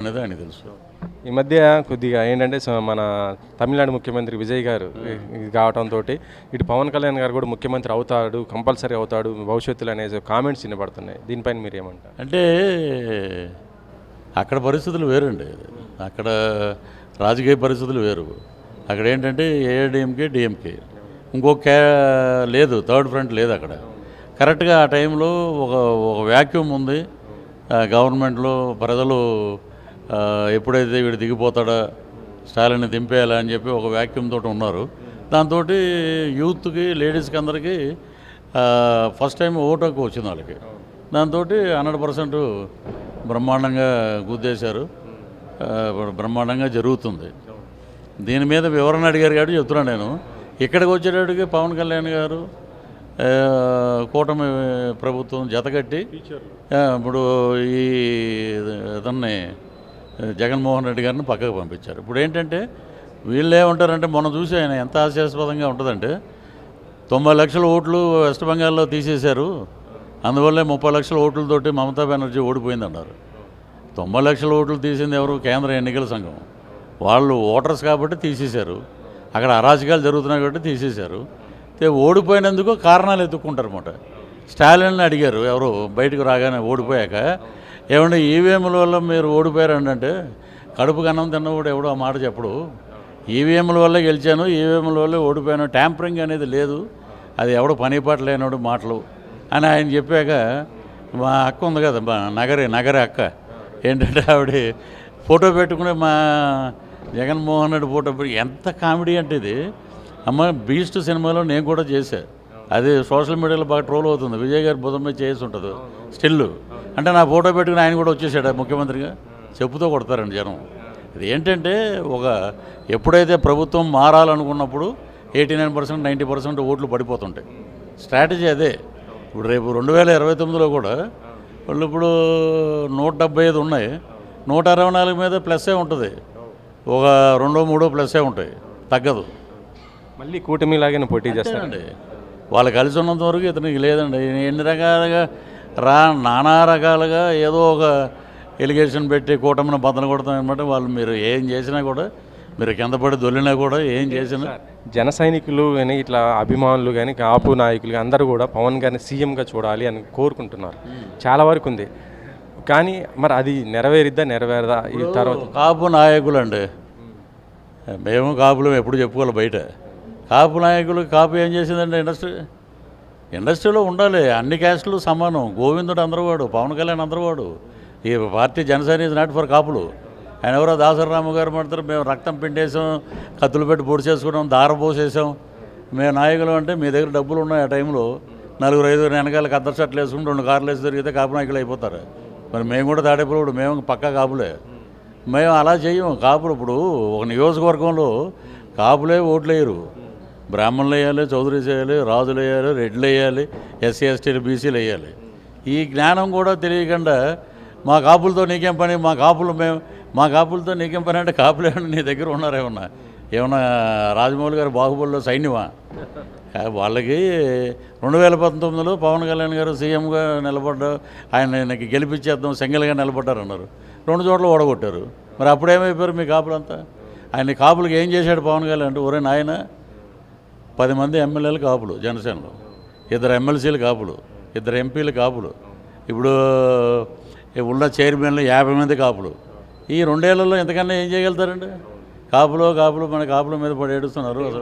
అనేది ఆయనకు తెలుసు. ఈ మధ్య కొద్దిగా ఏంటంటే మన తమిళనాడు ముఖ్యమంత్రి విజయ్ గారు కావడంతో ఇటు పవన్ కళ్యాణ్ గారు కూడా ముఖ్యమంత్రి అవుతాడు, కంపల్సరీ అవుతాడు భవిష్యత్తులో అనే కామెంట్స్ వినబడుతున్నాయి. దీనిపైన మీరు ఏమంటారు? అంటే అక్కడ పరిస్థితులు వేరండి. అక్కడ రాజకీయ పరిస్థితులు వేరు. అక్కడ ఏంటంటే ఏఐడిఎంకే డిఎంకే ఇంకొక లేదు, థర్డ్ ఫ్రంట్ లేదు అక్కడ. కరెక్ట్గా ఆ టైంలో ఒక వ్యాక్యూమ్ ఉంది గవర్నమెంట్లో. ప్రజలు ఎప్పుడైతే వీడు దిగిపోతాడా, స్టాలిన్ని దింపేయాలా అని చెప్పి ఒక వ్యాక్యూమ్ తోటి ఉన్నారు. దాంతో యూత్కి, లేడీస్కి అందరికీ ఫస్ట్ టైం ఓటు హక్కు వచ్చింది వాళ్ళకి. దాంతో 100% బ్రహ్మాండంగా గుద్దేశారు. బ్రహ్మాండంగా జరుగుతుంది. దీని మీద వివరణ అడిగారు కాబట్టి చెప్తున్నాను నేను. ఇక్కడికి వచ్చేటప్పటికి పవన్ కళ్యాణ్ గారు కూటమి ప్రభుత్వం జతకట్టి ఇప్పుడు ఈ ఇతన్ని జగన్మోహన్ రెడ్డి గారిని పక్కకు పంపించారు. ఇప్పుడు ఏంటంటే వీళ్ళు ఏమంటారంటే, మొన్న చూసి ఆయన ఎంత హాస్యాస్పదంగా ఉంటుందంటే, 90 లక్షల ఓట్లు వెస్ట్ బెంగాల్లో తీసేశారు, అందువల్లే 30 లక్షల ఓట్లతోటి మమతా బెనర్జీ ఓడిపోయిందన్నారు. 90 లక్షల ఓట్లు తీసింది ఎవరు? కేంద్ర ఎన్నికల సంఘం. వాళ్ళు ఓటర్స్ కాబట్టి తీసేశారు. అక్కడ అరాచకాలు జరుగుతున్నాయి కాబట్టి తీసేశారు. ఓడిపోయినందుకు కారణాలు ఎత్తుక్కుంటారు అన్నమాట. స్టాలిన్ని అడిగారు ఎవరు బయటకు రాగానే ఓడిపోయాక, ఏమంటే ఈవీఎంల వల్ల మీరు ఓడిపోయారండి అంటే, కడుపుకి అన్నం తిన్నవాడు ఎవడో ఆ మాట చెప్పడు. ఈవీఎంల వల్లే గెలిచాను, ఈవీఎంల వల్లే ఓడిపోయాను, ట్యాంపరింగ్ అనేది లేదు, అది ఎవడో పనిపాట లేనివాడు మాటలు అని ఆయన చెప్పాక, మా అక్క ఉంది కదా, మా నగరి అక్క, ఏంటంటే ఆవిడ ఫోటో పెట్టుకుని మా జగన్మోహన్ రెడ్డి ఫోటో ఎంత కామెడీ అంటే ఇది. అమ్మ, బీస్ట్ సినిమాలో నేను కూడా చేశాను, అది సోషల్ మీడియాలో బాగా ట్రోల్ అవుతుంది. విజయ్ గారి భుజం మీద చేసి ఉంటుంది స్టిల్లు. అంటే నా ఫోటో పెట్టుకుని ఆయన కూడా వచ్చేసాడు ముఖ్యమంత్రిగా. చెప్పుతో కొడతారండి జనం. ఇది ఏంటంటే ఎప్పుడైతే ప్రభుత్వం మారాలనుకున్నప్పుడు 89%, 90% ఓట్లు పడిపోతుంటాయి. స్ట్రాటజీ అదే. ఇప్పుడు రేపు 2029లో కూడా వాళ్ళు ఇప్పుడు 175 ఉన్నాయి, 164 మీద ప్లస్సే ఉంటుంది, ఒక 2-3 ప్లస్సే ఉంటాయి, తగ్గదు. మళ్ళీ కూటమిలాగానే పోటీ చేస్తారండి. వాళ్ళు కలిసి ఉన్నంత వరకు ఇతనికి లేదండి. ఎన్ని రకాలుగా నానా రకాలుగా ఏదో ఒక ఎలిగేషన్ పెట్టి కూటమిని బద్దలు కొడతామన్నమాట. వాళ్ళు మీరు ఏం చేసినా కూడా, మీరు కింద పడి దొల్లినా కూడా, ఏం చేసినా జన సైనికులు కానీ ఇట్లా అభిమానులు కానీ కాపు నాయకులు అందరూ కూడా పవన్ గారిని సీఎంగా చూడాలి అని కోరుకుంటున్నారు. చాలా వరకు ఉంది, కానీ మరి అది నెరవేరదా ఈ తర్వాత? కాపు నాయకులు అండి, మేము కాపులు ఎప్పుడు చెప్పుకోవాలి బయట. కాపు నాయకులు, కాపు ఏం చేసిందండి? ఇండస్ట్రీలో ఉండాలి, అన్ని క్యాస్టులు సమానం. గోవిందుడు అందరవాడు, పవన్ కళ్యాణ్ అందరవాడు. ఈ party Janasena is not for కాపులు. ఆయన ఎవరో దాసరాము గారు మాట్లాడతారు, మేము రక్తం పిండేసాం, కత్తులు పెట్టి పొడి చేసుకున్నాం, దార పోసేసాం, మేము నాయకులు. అంటే మీ దగ్గర డబ్బులు ఉన్నాయి ఆ టైంలో, 4-5 వెనకాల కద్దరు షర్ట్లు వేసుకుని 2 కార్లు వేసి తిరిగితే కాపు నాయకులు అయిపోతారు. మరి మేము కూడా తాడేపుడు, మేము పక్కా కాపులే. మేము అలా చెయ్యం. కాపులు ఇప్పుడు ఒక నియోజకవర్గంలో కాపులే ఓట్లు వేయరు. బ్రాహ్మణులు వేయాలి, చౌదరీస్ వేయాలి, రాజులు వేయాలి, రెడ్లు వేయాలి, ఎస్సీ ఎస్టీలు బీసీలు వేయాలి. ఈ జ్ఞానం కూడా తెలియకుండా మా కాపులతో నీకేం పని, మా కాపులతో నీకేం పని అంటే, కాపులు ఏమన్నా నీ దగ్గర ఏమన్నా రాజమౌళి గారు బాహుబలిలో సైన్యమా? వాళ్ళకి 2019లో పవన్ కళ్యాణ్ గారు సీఎంగా నిలబడ్డారు, ఆయనకి గెలిపించేద్దాం, సింగిల్గా నిలబడ్డారన్నారు. 2 చోట్ల ఓడగొట్టారు. మరి అప్పుడేమైపోయారు మీ కాపులంతా? ఆయన కాపులకి ఏం చేశాడు పవన్ కళ్యాణ్ అంటే, ఒరే నాయన, 10 మంది ఎమ్మెల్యేలు కాపులు జనసేనలో, 2 ఎమ్మెల్సీలు కాపులు, 2 ఎంపీలు కాపులు, ఇప్పుడు ఉన్న చైర్మన్లు 50 మంది కాపులు. ఈ 2 ఏళ్లలో ఎంతకన్నా ఏం చేయగలుగుతారండి? కాపులు మన కాపుల మీద పడి ఏడుస్తున్నారు.